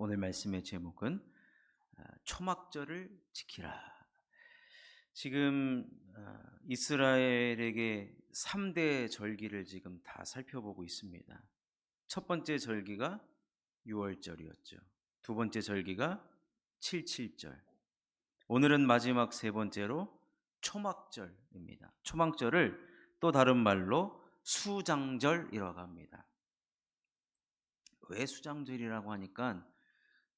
오늘 말씀의 제목은 초막절을 지키라. 지금 이스라엘에게 3대 절기를 지금 다 살펴보고 있습니다. 첫 번째 절기가 6월절이었죠. 두 번째 절기가 7.7절. 오늘은 마지막 세 번째로 초막절입니다. 초막절을 또 다른 말로 수장절이라고 합니다. 왜 수장절이라고 하니까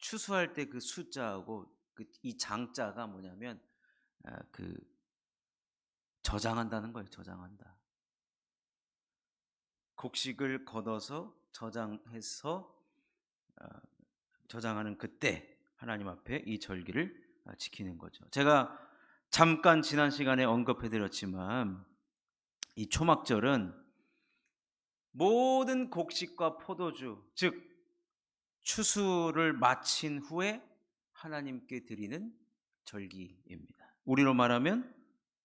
추수할 때 그 숫자하고 이 장자가 뭐냐면 그 저장한다는 거예요. 저장한다. 곡식을 걷어서 저장해서 어, 저장하는 그때 하나님 앞에 이 절기를 지키는 거죠. 제가 잠깐 지난 시간에 언급해 드렸지만 이 초막절은 모든 곡식과 포도주, 즉 추수를 마친 후에 하나님께 드리는 절기입니다. 우리로 말하면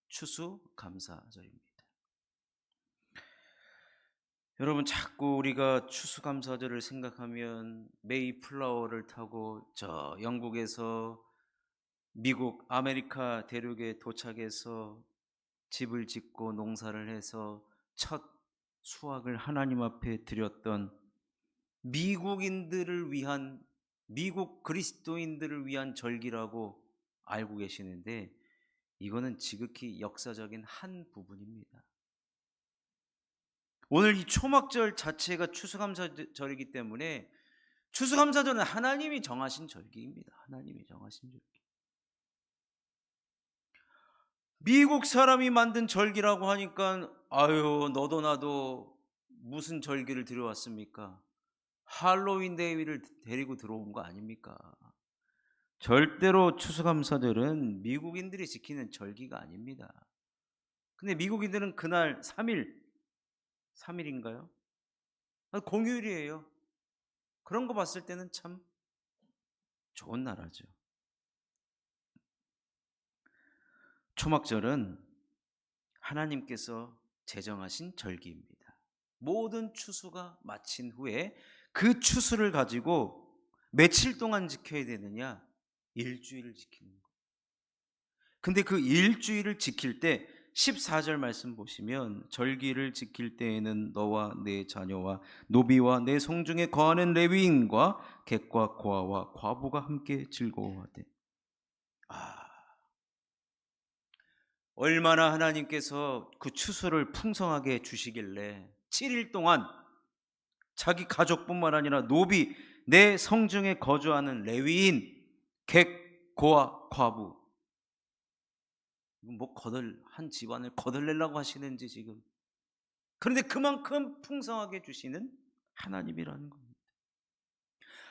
추수감사절입니다. 여러분, 자꾸 우리가 추수감사절을 생각하면 메이플라워를 타고 저 영국에서 미국 아메리카 대륙에 도착해서 집을 짓고 농사를 해서 첫 수확을 하나님 앞에 드렸던 미국인들을 위한, 미국 그리스도인들을 위한 절기라고 알고 계시는데, 이거는 지극히 역사적인 한 부분입니다. 오늘 이 초막절 자체가 추수감사절이기 때문에 추수감사절은 하나님이 정하신 절기입니다. 하나님이 정하신 절기. 미국 사람이 만든 절기라고 하니까 아유, 너도 나도 무슨 절기를 들여왔습니까? 할로윈 데이를 데리고 들어온 거 아닙니까? 절대로 추수감사절은 미국인들이 지키는 절기가 아닙니다. 근데 미국인들은 그날 3일인가요? 공휴일이에요. 그런 거 봤을 때는 참 좋은 나라죠. 초막절은 하나님께서 제정하신 절기입니다. 모든 추수가 마친 후에 그 추수를 가지고 며칠 동안 지켜야 되느냐? 일주일을 지키는 거예요. 근데 그 일주일을 지킬 때 14절 말씀 보시면 절기를 지킬 때에는 너와 내 자녀와 노비와 내 성중에 거하는 레위인과 객과 고아와 과부가 함께 즐거워하되. 얼마나 하나님께서 그 추수를 풍성하게 주시길래 7일 동안 자기 가족뿐만 아니라 노비, 내 성중에 거주하는 레위인, 객, 고아, 과부, 뭐 한 집안을 거덜내려고 하시는지 지금. 그런데 그만큼 풍성하게 주시는 하나님이라는 겁니다.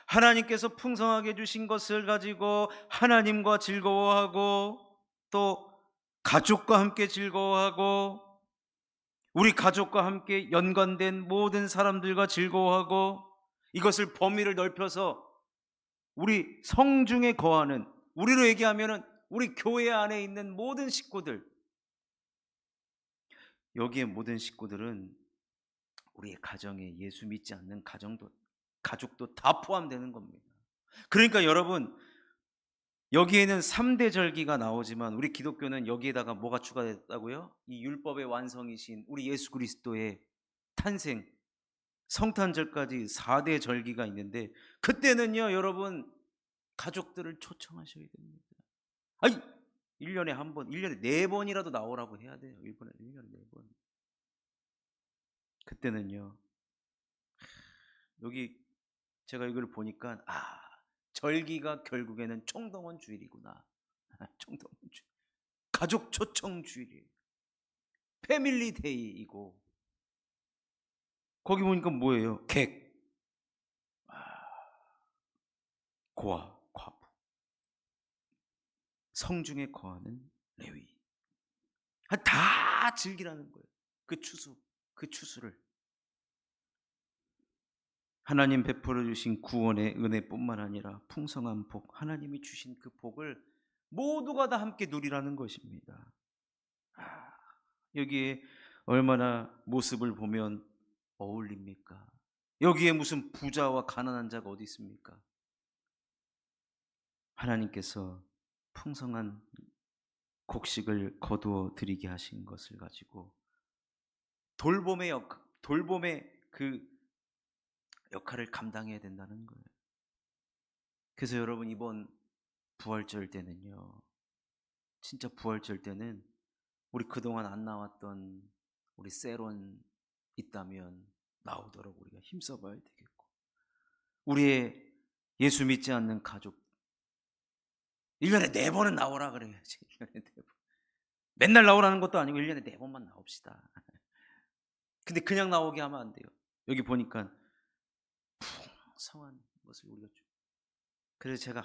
하나님께서 풍성하게 주신 것을 가지고 하나님과 즐거워하고, 또 가족과 함께 즐거워하고, 우리 가족과 함께 연관된 모든 사람들과 즐거워하고, 이것을 범위를 넓혀서 우리 성중에 거하는, 우리로 얘기하면은 우리 교회 안에 있는 모든 식구들, 여기에 모든 식구들은 우리의 가정에 예수 믿지 않는 가족도 다 포함되는 겁니다. 그러니까 여러분, 여기에는 3대 절기가 나오지만 우리 기독교는 여기에다가 뭐가 추가됐다고요? 이 율법의 완성이신 우리 예수 그리스도의 탄생, 성탄절까지 4대 절기가 있는데, 그때는요 여러분, 가족들을 초청하셔야 됩니다. 아니, 1년에 한 번, 1년에 4번이라도 나오라고 해야 돼요. 1년에 4번. 그때는요, 여기 제가 이걸 보니까 절기가 결국에는 총동원 주일이구나. 총동원 주일. 가족 초청 주일이에요. 패밀리 데이이고, 거기 보니까 뭐예요? 객, 고아, 과부, 성중에 거하는 레위. 다 즐기라는 거예요. 그 추수를. 하나님 베풀어 주신 구원의 은혜뿐만 아니라 풍성한 복, 하나님이 주신 그 복을 모두가 다 함께 누리라는 것입니다. 여기에 얼마나 모습을 보면 어울립니까? 여기에 무슨 부자와 가난한 자가 어디 있습니까? 하나님께서 풍성한 곡식을 거두어 드리게 하신 것을 가지고 돌봄의 그 역할을 감당해야 된다는 거예요. 그래서 여러분 이번 부활절 때는요. 진짜 부활절 때는 우리 그동안 안 나왔던 우리 세론 있다면 나오도록 우리가 힘써봐야 되겠고, 우리의 예수 믿지 않는 가족 1년에 4번은 나오라 그래야지. 1년에 4번. 맨날 나오라는 것도 아니고 1년에 4번만 나옵시다. 근데 그냥 나오게 하면 안 돼요. 여기 보니까 풍성한 것을 우리가 그래서 제가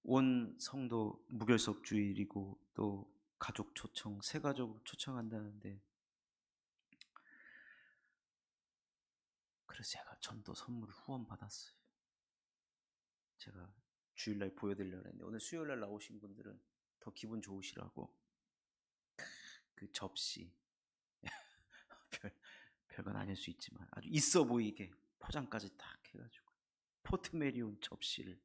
온 성도 무결석 주일이고 또 가족 초청, 새 가족 초청한다는데, 그래서 제가 전도 선물을 후원 받았어요. 제가 주일날 보여드리려고 했는데 오늘 수요일날 나오신 분들은 더 기분 좋으시라고 그 접시 별건 아닐 수 있지만 아주 있어 보이게 포장까지 딱 해가지고 포트메리온 접시를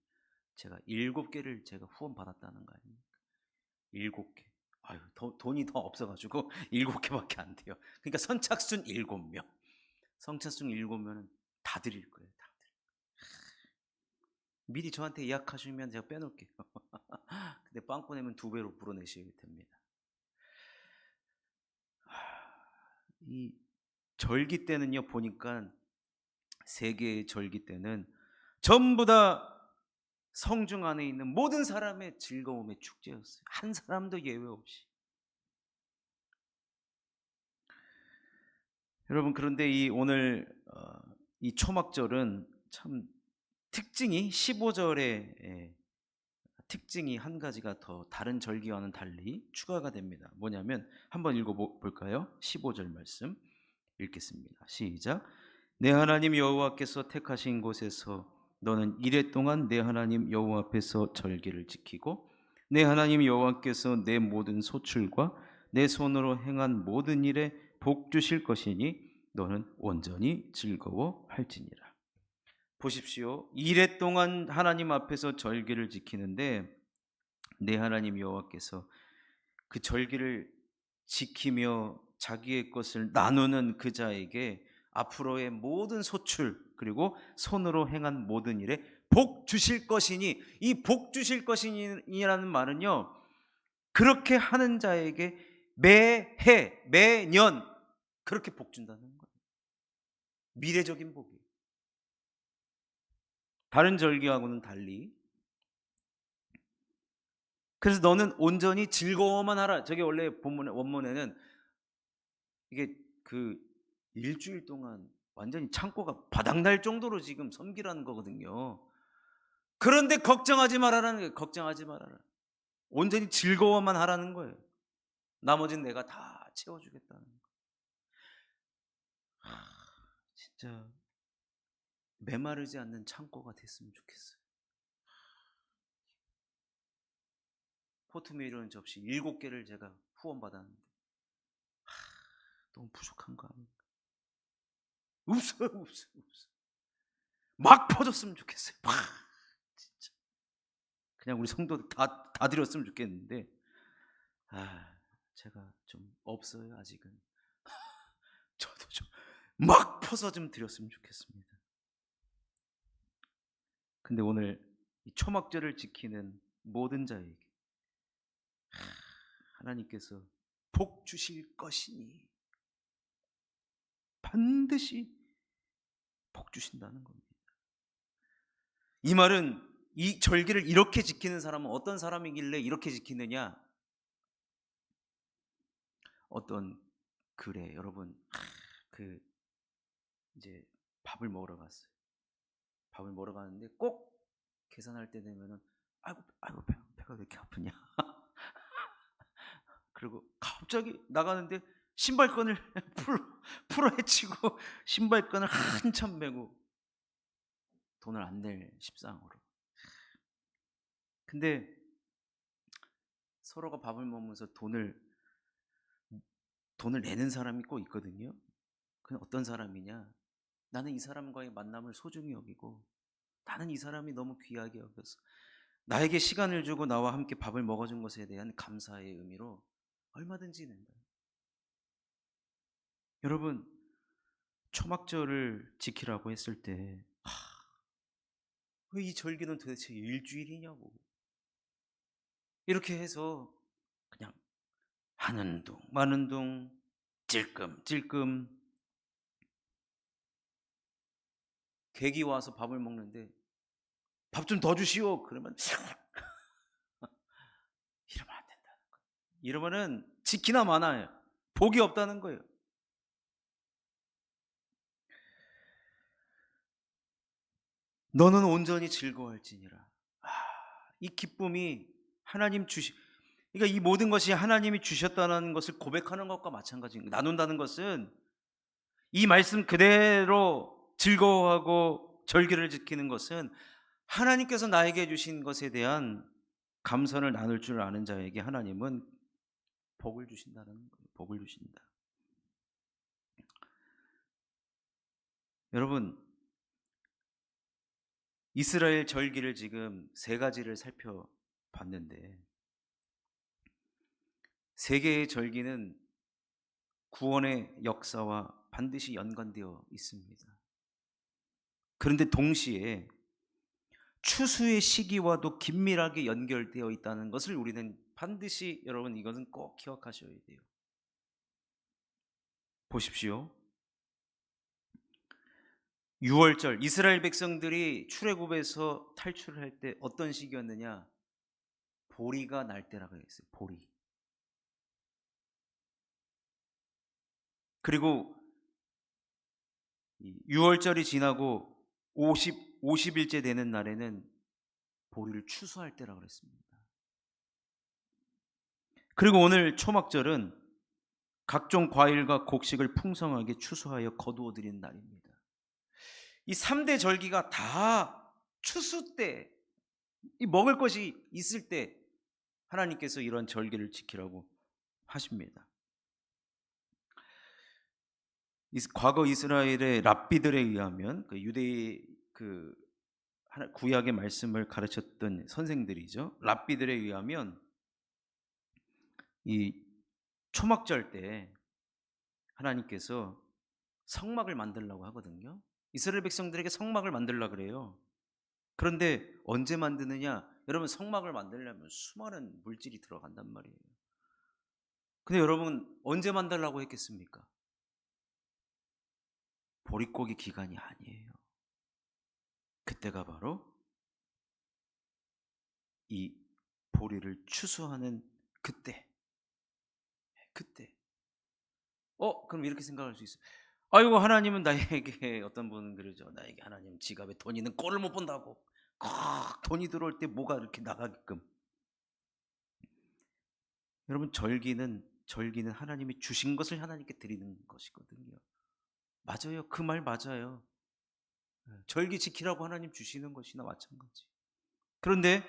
제가 7개를 제가 후원 받았다는 거 아닙니까? 7개. 아유, 돈이 더 없어가지고 7개밖에 안 돼요. 그러니까 선착순 7명. 선착순 7명은 다 드릴 거예요. 다 드릴 거예요. 미리 저한테 예약하시면 제가 빼놓을게요. 근데 빵꾸 내면 2배로 불어내셔야 됩니다. 이 절기 때는요, 보니까 3개의 절기 때는 전부 다 성중 안에 있는 모든 사람의 즐거움의 축제였어요. 한 사람도 예외 없이. 여러분, 그런데 이 오늘 이 초막절은 참 특징이 15절에 특징이 한 가지가 더 다른 절기와는 달리 추가가 됩니다. 뭐냐면 한번 읽어볼까요? 15절 말씀 읽겠습니다. 시작. 내 하나님 여호와께서 택하신 곳에서 너는 이레 동안 내 하나님 여호와 앞에서 절기를 지키고 내 하나님 여호와께서 내 모든 소출과 내 손으로 행한 모든 일에 복 주실 것이니 너는 온전히 즐거워할지니라. 보십시오. 이레 동안 하나님 앞에서 절기를 지키는데 내 하나님 여호와께서 그 절기를 지키며 자기의 것을 나누는 그 자에게 앞으로의 모든 소출 그리고 손으로 행한 모든 일에 복 주실 것이니, 이 복 주실 것이니라는 말은요, 그렇게 하는 자에게 매해 매년 그렇게 복 준다는 거예요. 미래적인 복이에요. 다른 절기하고는 달리. 그래서 너는 온전히 즐거워만 하라. 저게 원래 원문에는 이게 그 일주일 동안 완전히 창고가 바닥날 정도로 지금 섬기라는 거거든요. 그런데 걱정하지 말아라는 거예요. 걱정하지 말아라. 온전히 즐거워만 하라는 거예요. 나머지는 내가 다 채워주겠다는 거예요. 진짜 메마르지 않는 창고가 됐으면 좋겠어요. 포트메이로는 접시 7개를 제가 후원받았는데 너무 부족한 거 아닙니까? 없어요. 막 퍼졌으면 좋겠어요. 막 진짜 그냥 우리 성도들 다 드렸으면 좋겠는데 제가 좀 없어요 아직은. 저도 좀 막 퍼서 좀 드렸으면 좋겠습니다. 근데 오늘 이 초막절을 지키는 모든 자에게 하나님께서 복 주실 것이니 반드시 복 주신다는 겁니다. 이 말은 이 절기를 이렇게 지키는 사람은 어떤 사람이길래 이렇게 지키느냐? 어떤 글에 여러분 그 이제 밥을 먹으러 갔어요. 밥을 먹으러 가는데 꼭 계산할 때 되면은 아이고 배가 왜 이렇게 아프냐? 그리고 갑자기 나가는데 신발끈을 풀어 헤치고 신발끈을 한참 메고 돈을 안 낼 십상으로. 근데 서로가 밥을 먹으면서 돈을 내는 사람이 꼭 있거든요. 그건 어떤 사람이냐? 나는 이 사람과의 만남을 소중히 여기고 나는 이 사람이 너무 귀하게 여겨서 나에게 시간을 주고 나와 함께 밥을 먹어준 것에 대한 감사의 의미로 얼마든지 낸다. 여러분, 초막절을 지키라고 했을 때 왜 이 절기는 도대체 일주일이냐고. 이렇게 해서 그냥 하는 둥 마는 둥 찔끔찔끔 객이 와서 밥을 먹는데 밥 좀 더 주시오. 그러면 이러면 안 된다는 거예요. 이러면은 지키나 마나요. 복이 없다는 거예요. 너는 온전히 즐거워할지니라. 이 기쁨이 하나님 주시 그러니까 이 모든 것이 하나님이 주셨다는 것을 고백하는 것과 마찬가지입니다. 나눈다는 것은 이 말씀 그대로 즐거워하고 절기를 지키는 것은 하나님께서 나에게 주신 것에 대한 감사를 나눌 줄 아는 자에게 하나님은 복을 주신다는 거예요. 복을 주신다. 여러분, 이스라엘 절기를 지금 세 가지를 살펴봤는데 세 개의 절기는 구원의 역사와 반드시 연관되어 있습니다. 그런데 동시에 추수의 시기와도 긴밀하게 연결되어 있다는 것을 우리는 반드시 여러분 이것은 꼭 기억하셔야 돼요. 보십시오. 6월절 이스라엘 백성들이 출애굽에서 탈출할 때 어떤 시기였느냐? 보리가 날 때라고 했어요. 보리. 그리고 6월절이 지나고 50일째 되는 날에는 보리를 추수할 때라고 그랬습니다. 그리고 오늘 초막절은 각종 과일과 곡식을 풍성하게 추수하여 거두어 드리는 날입니다. 이 3대 절기가 다 추수 때, 이 먹을 것이 있을 때 하나님께서 이런 절기를 지키라고 하십니다. 과거 이스라엘의 랍비들에 의하면 그 유대의 그 구약의 말씀을 가르쳤던 선생들이죠. 랍비들에 의하면 이 초막절 때 하나님께서 성막을 만들려고 하거든요. 이스라엘 백성들에게 성막을 만들려고 그래요. 그런데 언제 만드느냐? 여러분 성막을 만들려면 수많은 물질이 들어간단 말이에요. 근데 여러분 언제 만들려고 했겠습니까? 보릿고기 기간이 아니에요. 그때가 바로 이 보리를 추수하는 그때. 그럼 이렇게 생각할 수 있어요. 아이고 하나님은 나에게 어떤 분은 그러죠. 나에게 하나님 지갑에 돈 있는 꼴을 못 본다고. 돈이 들어올 때 뭐가 이렇게 나가게끔. 여러분 절기는 하나님이 주신 것을 하나님께 드리는 것이거든요. 맞아요. 그 말 맞아요. 절기 지키라고 하나님 주시는 것이나 마찬가지. 그런데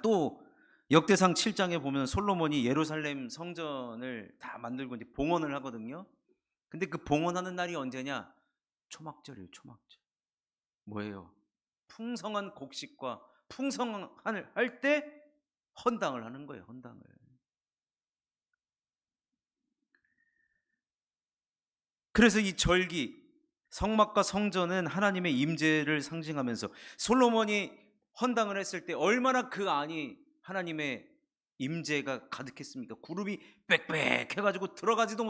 또 역대상 7장에 보면 솔로몬이 예루살렘 성전을 다 만들고 이제 봉헌을 하거든요. 근데 그 봉헌하는 날이 언제냐? 초막절이에요. 초막절. 뭐예요? 풍성한 곡식과 풍성한을 할 때 헌당을 하는 거예요. 헌당을. 그래서 이 절기 성막과 성전은 하나님의 임재를 상징하면서 솔로몬이 헌당을 했을 때 얼마나 그 안이 하나님의 임재가 가득했습니까? 구름이 빽빽 해가지고 들어가지도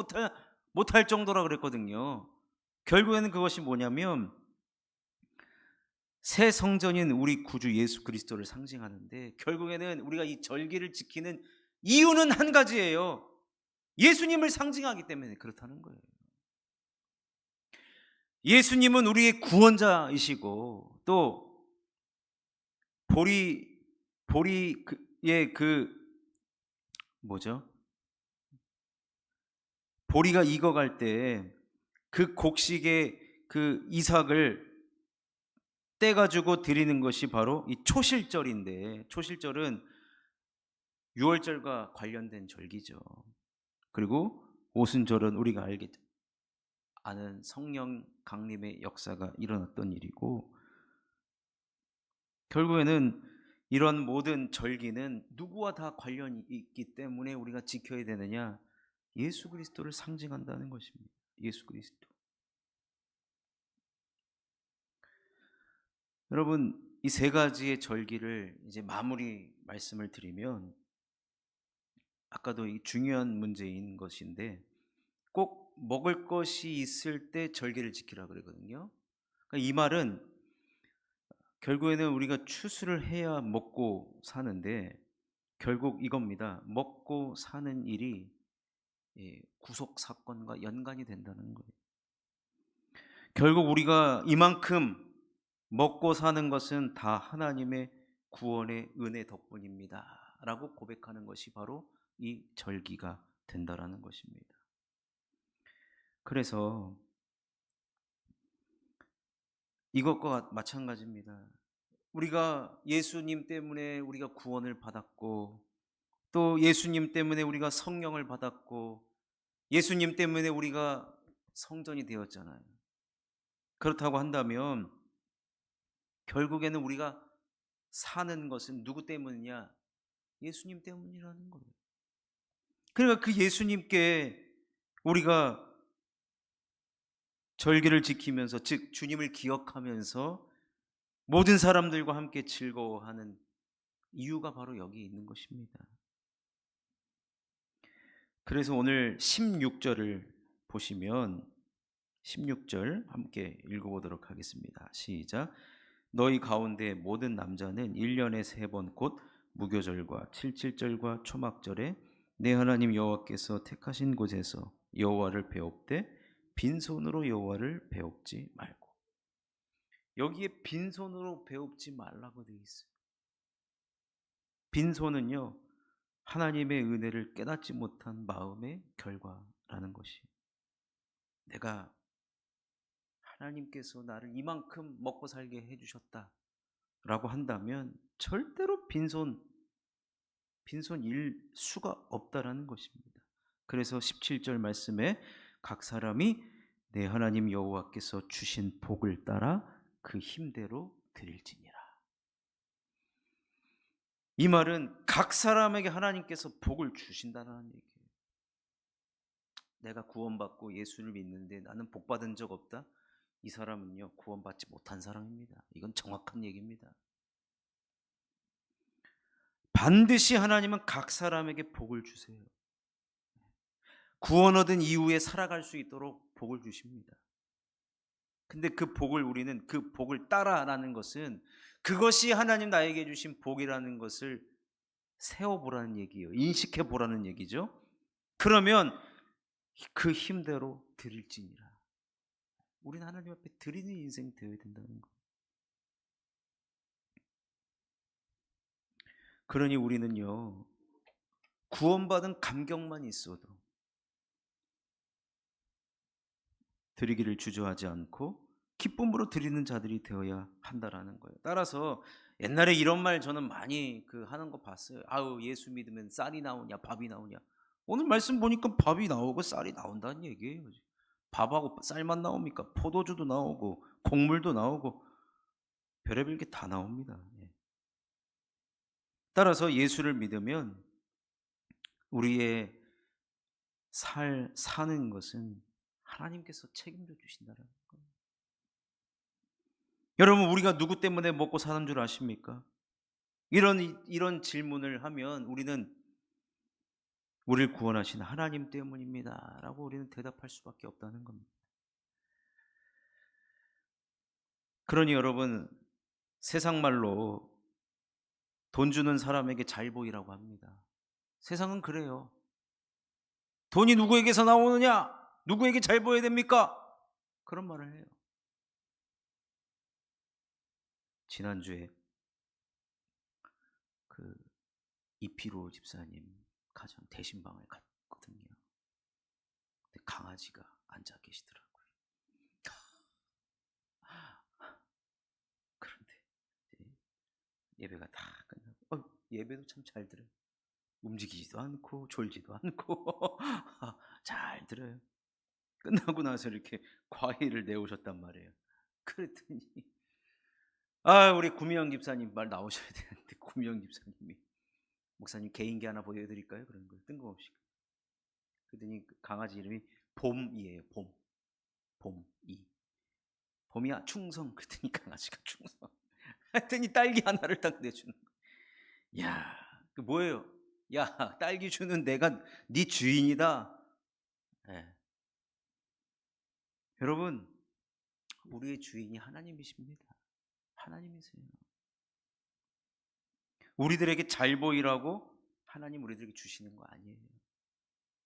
못할 정도라 그랬거든요. 결국에는 그것이 뭐냐면 새 성전인 우리 구주 예수 그리스도를 상징하는데 결국에는 우리가 이 절기를 지키는 이유는 한 가지예요. 예수님을 상징하기 때문에 그렇다는 거예요. 예수님은 우리의 구원자이시고 또 보리의 뭐죠? 보리가 익어갈 때 그 곡식의 그 이삭을 떼가지고 드리는 것이 바로 이 초실절인데 초실절은 6월절과 관련된 절기죠. 그리고 오순절은 우리가 아는 성령 강림의 역사가 일어났던 일이고 결국에는 이런 모든 절기는 누구와 다 관련이 있기 때문에 우리가 지켜야 되느냐? 예수 그리스도를 상징한다는 것입니다. 예수 그리스도. 여러분, 이 세 가지의 절기를 이제 마무리 말씀을 드리면, 아까도 이 중요한 문제인 것인데, 꼭 먹을 것이 있을 때 절기를 지키라 그러거든요. 그러니까 이 말은 결국에는 우리가 추수를 해야 먹고 사는데, 결국 이겁니다. 먹고 사는 일이 구속 사건과 연관이 된다는 거예요. 결국 우리가 이만큼 먹고 사는 것은 다 하나님의 구원의 은혜 덕분입니다. 라고 고백하는 것이 바로 이 절기가 된다라는 것입니다. 그래서 이것과 마찬가지입니다. 우리가 예수님 때문에 우리가 구원을 받았고, 또 예수님 때문에 우리가 성령을 받았고, 예수님 때문에 우리가 성전이 되었잖아요. 그렇다고 한다면 결국에는 우리가 사는 것은 누구 때문이냐? 예수님 때문이라는 거예요. 그러니까 그 예수님께 우리가 절기를 지키면서, 즉 주님을 기억하면서 모든 사람들과 함께 즐거워하는 이유가 바로 여기 있는 것입니다. 그래서 오늘 16절을 보시면 16절 함께 읽어보도록 하겠습니다. 시작. 너희 가운데 모든 남자는 1년에 3번 곧 무교절과 칠칠절과 초막절에 내 하나님 여호와께서 택하신 곳에서 여호와를 배웁되 빈손으로 여호와를 배웁지 말고. 여기에 빈손으로 배웁지 말라고 되어 있어요. 빈손은요, 하나님의 은혜를 깨닫지 못한 마음의 결과라는 것이. 내가 하나님께서 나를 이만큼 먹고 살게 해주셨다 라고 한다면 절대로 빈손일 수가 없다라는 것입니다. 그래서 17절 말씀에 각 사람이 내 하나님 여호와께서 주신 복을 따라 그 힘대로 드릴지니라. 이 말은 각 사람에게 하나님께서 복을 주신다는 얘기예요. 내가 구원받고 예수를 믿는데 나는 복 받은 적 없다? 이 사람은요, 구원받지 못한 사람입니다. 이건 정확한 얘기입니다. 반드시 하나님은 각 사람에게 복을 주세요. 구원 얻은 이후에 살아갈 수 있도록 복을 주십니다. 근데 그 복을 우리는 그 복을 따라라는 것은 그것이 하나님 나에게 주신 복이라는 것을 세워보라는 얘기예요. 인식해보라는 얘기죠. 그러면 그 힘대로 드릴지니라. 우리는 하나님 앞에 드리는 인생 되어야 된다는 거. 그러니 우리는요, 구원받은 감격만 있어도 드리기를 주저하지 않고 기쁨으로 드리는 자들이 되어야 한다라는 거예요. 따라서 옛날에 이런 말 저는 많이 하는 거 봤어요. 아우, 예수 믿으면 쌀이 나오냐 밥이 나오냐. 오늘 말씀 보니까 밥이 나오고 쌀이 나온다는 얘기예요. 밥하고 쌀만 나옵니까? 포도주도 나오고 곡물도 나오고 별의별 게 다 나옵니다. 따라서 예수를 믿으면 우리의 사는 것은 하나님께서 책임져 주신다는 거예요. 여러분, 우리가 누구 때문에 먹고 사는 줄 아십니까? 이런 질문을 하면 우리는 우리를 구원하신 하나님 때문입니다 라고 우리는 대답할 수밖에 없다는 겁니다. 그러니 여러분, 세상 말로 돈 주는 사람에게 잘 보이라고 합니다. 세상은 그래요. 돈이 누구에게서 나오느냐? 누구에게 잘 보여야 됩니까? 그런 말을 해요. 지난주에 이피로 집사님 가정 대신방을 갔거든요. 근데 강아지가 앉아 계시더라고요. 그런데 예배가 다 끝나고 예배도 참 잘 들어요. 움직이지도 않고 졸지도 않고 잘 들어요. 끝나고 나서 이렇게 과일을 내오셨단 말이에요. 그랬더니 우리 구미영 집사님 말 나오셔야 되는데, 구미영 집사님이 목사님 개인기 하나 보여드릴까요? 그런 거 뜬금없이. 그랬더니 그 강아지 이름이 봄이에요. 봄이. 봄이야 충성. 그랬더니 강아지가 충성. 했더니 딸기 하나를 딱 내주는 거야. 야, 그 뭐예요? 야, 딸기 주는 내가 네 주인이다. 예. 여러분, 우리의 주인이 하나님이십니다. 하나님이세요. 우리들에게 잘 보이라고 하나님 우리들에게 주시는 거 아니에요.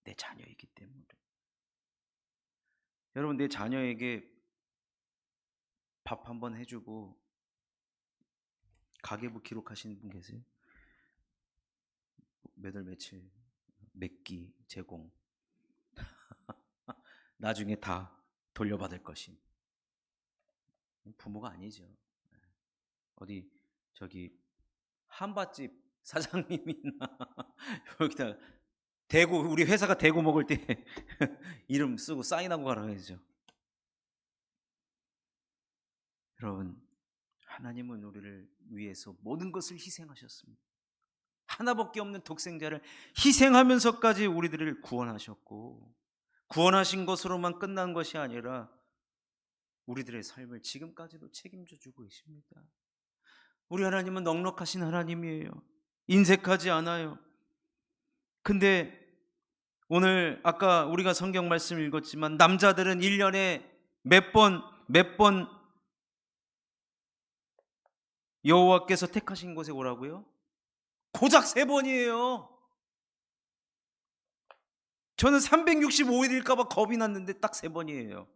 내 자녀이기 때문에. 여러분, 내 자녀에게 밥 한번 해주고 가계부 기록하시는 분 계세요? 몇 월 며칠 몇 끼 제공, 나중에 다 돌려받을 것임. 부모가 아니죠. 어디 저기 한밭집 사장님이나 여기다 대구, 우리 회사가 대구 먹을 때 이름 쓰고 사인하고 가라 해야죠. 여러분, 하나님은 우리를 위해서 모든 것을 희생하셨습니다. 하나밖에 없는 독생자를 희생하면서까지 우리들을 구원하셨고, 구원하신 것으로만 끝난 것이 아니라 우리들의 삶을 지금까지도 책임져 주고 계십니다. 우리 하나님은 넉넉하신 하나님이에요. 인색하지 않아요. 근데 오늘 아까 우리가 성경 말씀 읽었지만 남자들은 1년에 몇 번 여호와께서 택하신 곳에 오라고요? 고작 3번이에요. 저는 365일일까 봐 겁이 났는데 딱 3번이에요.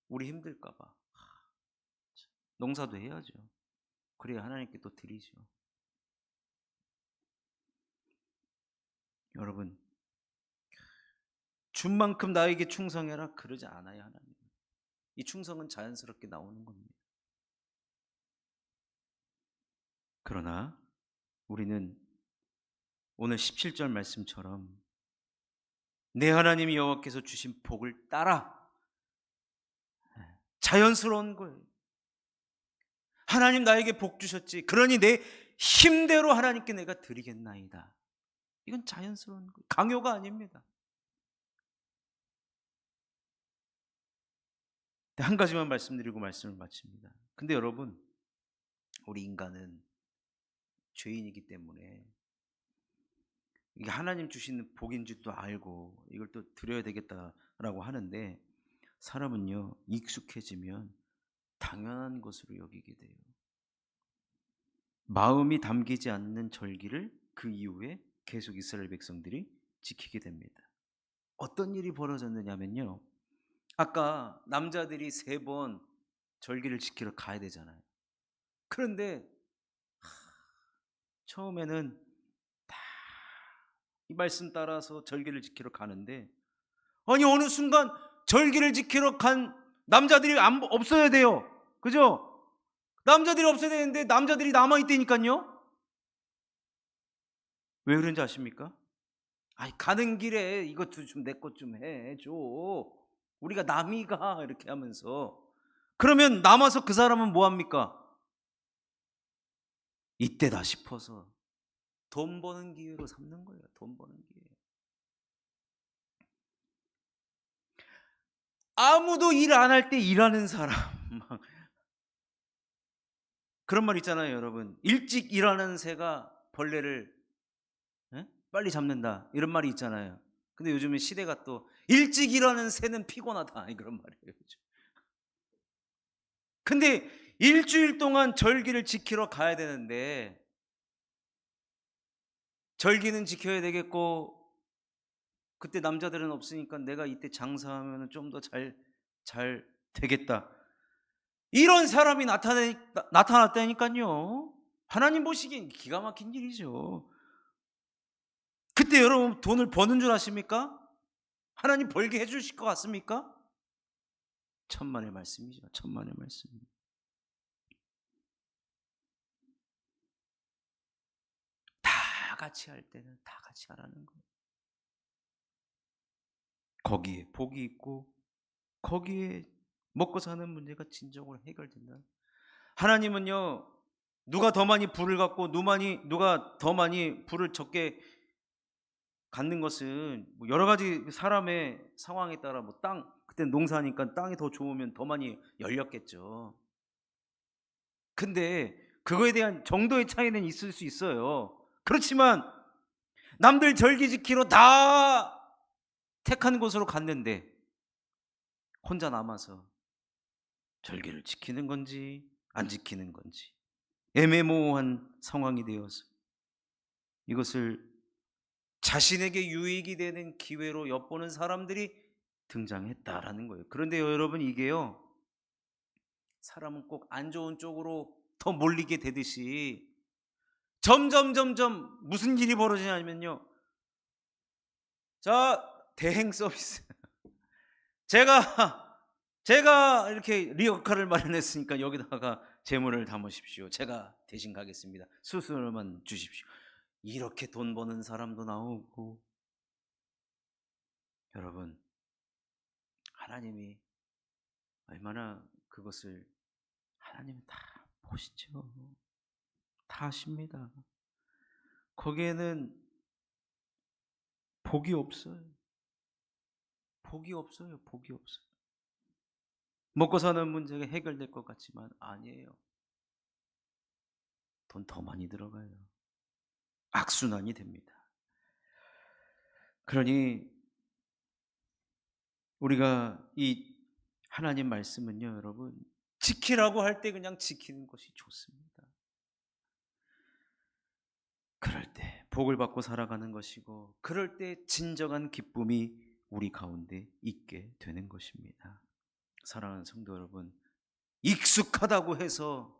우리 힘들까 봐. 농사도 해야죠. 그래야 하나님께 또 드리죠. 여러분, 준 만큼 나에게 충성해라 그러지 않아요. 하나님. 이 충성은 자연스럽게 나오는 겁니다. 그러나 우리는 오늘 17절 말씀처럼 내 하나님 여호와께서 주신 복을 따라, 자연스러운 거예요. 하나님 나에게 복 주셨지, 그러니 내 힘대로 하나님께 내가 드리겠나이다. 이건 자연스러운 거예요. 강요가 아닙니다. 한 가지만 말씀드리고 말씀을 마칩니다. 근데 여러분, 우리 인간은 죄인이기 때문에 이게 하나님 주시는 복인지도 알고 이걸 또 드려야 되겠다라고 하는데, 사람은요 익숙해지면 당연한 것으로 여기게 돼요. 마음이 담기지 않는 절기를 그 이후에 계속 이스라엘 백성들이 지키게 됩니다. 어떤 일이 벌어졌느냐면요, 아까 남자들이 3번 절기를 지키러 가야 되잖아요. 그런데 처음에는 다 이 말씀 따라서 절기를 지키러 가는데, 아니 어느 순간 절기를 지키러 간 남자들이 없어야 돼요. 그죠? 남자들이 없어야 되는데 남자들이 남아있다니까요. 왜 그런지 아십니까? 아이, 가는 길에 이것도 좀 내 것 좀 해줘. 우리가 남이가 이렇게 하면서, 그러면 남아서 그 사람은 뭐합니까? 이때다 싶어서 돈 버는 기회로 삼는 거예요. 돈 버는 기회. 아무도 일 안 할 때 일하는 사람. 그런 말 있잖아요, 여러분. 일찍 일하는 새가 벌레를 빨리 잡는다, 이런 말이 있잖아요. 근데 요즘은 시대가 또 일찍 일하는 새는 피곤하다, 그런 말이에요. 근데 일주일 동안 절기를 지키러 가야 되는데, 절기는 지켜야 되겠고 그때 남자들은 없으니까 내가 이때 장사하면 좀 더 잘 되겠다, 이런 사람이 나타났다니까요. 하나님 보시기엔 기가 막힌 일이죠. 그때 여러분 돈을 버는 줄 아십니까? 하나님 벌게 해주실 것 같습니까? 천만의 말씀이죠. 천만의 말씀. 다 같이 할 때는 다 같이 하라는 거예요. 거기에 복이 있고 거기에 먹고 사는 문제가 진정으로 해결된다. 하나님은요, 누가 더 많이 불을 갖고 누가 더 많이 불을 적게 갖는 것은 뭐 여러 가지 사람의 상황에 따라 뭐 그때 농사니까 땅이 더 좋으면 더 많이 열렸겠죠. 근데 그거에 대한 정도의 차이는 있을 수 있어요. 그렇지만 남들 절기 지키러 다 택한 곳으로 갔는데 혼자 남아서 절기를 지키는 건지 안 지키는 건지 애매모호한 상황이 되어서 이것을 자신에게 유익이 되는 기회로 엿보는 사람들이 등장했다라는 거예요. 그런데 여러분, 이게요, 사람은 꼭 안 좋은 쪽으로 더 몰리게 되듯이 점점 무슨 일이 벌어지냐면요, 자, 대행 서비스. 제가 이렇게 리어카를 마련했으니까 여기다가 재물을 담으십시오. 제가 대신 가겠습니다. 수수료만 주십시오. 이렇게 돈 버는 사람도 나오고. 여러분, 하나님이 얼마나 그것을, 하나님은 다 보시죠. 다 아십니다. 거기에는 복이 없어요. 복이 없어요. 복이 없어요. 먹고 사는 문제가 해결될 것 같지만 아니에요. 돈 더 많이 들어가요. 악순환이 됩니다. 그러니 우리가 이 하나님 말씀은요, 여러분, 지키라고 할 때 그냥 지키는 것이 좋습니다. 그럴 때 복을 받고 살아가는 것이고, 그럴 때 진정한 기쁨이 우리 가운데 있게 되는 것입니다. 사랑하는 성도 여러분, 익숙하다고 해서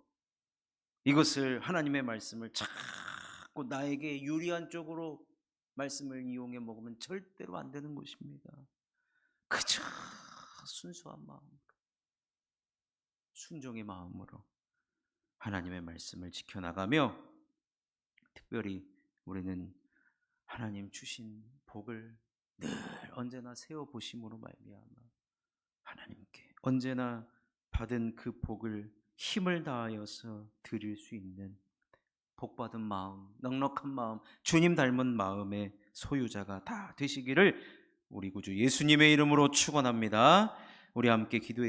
이것을, 하나님의 말씀을 자꾸 나에게 유리한 쪽으로 말씀을 이용해 먹으면 절대로 안 되는 것입니다. 그저 순수한 마음으로, 순종의 마음으로 하나님의 말씀을 지켜나가며, 특별히 우리는 하나님 주신 복을 늘 언제나 세워보심으로 말미암아 하나님께 언제나 받은 그 복을 힘을 다하여서 드릴 수 있는 복받은 마음, 넉넉한 마음, 주님 닮은 마음의 소유자가 다 되시기를 우리 구주 예수님의 이름으로 축원합니다. 우리 함께 기도해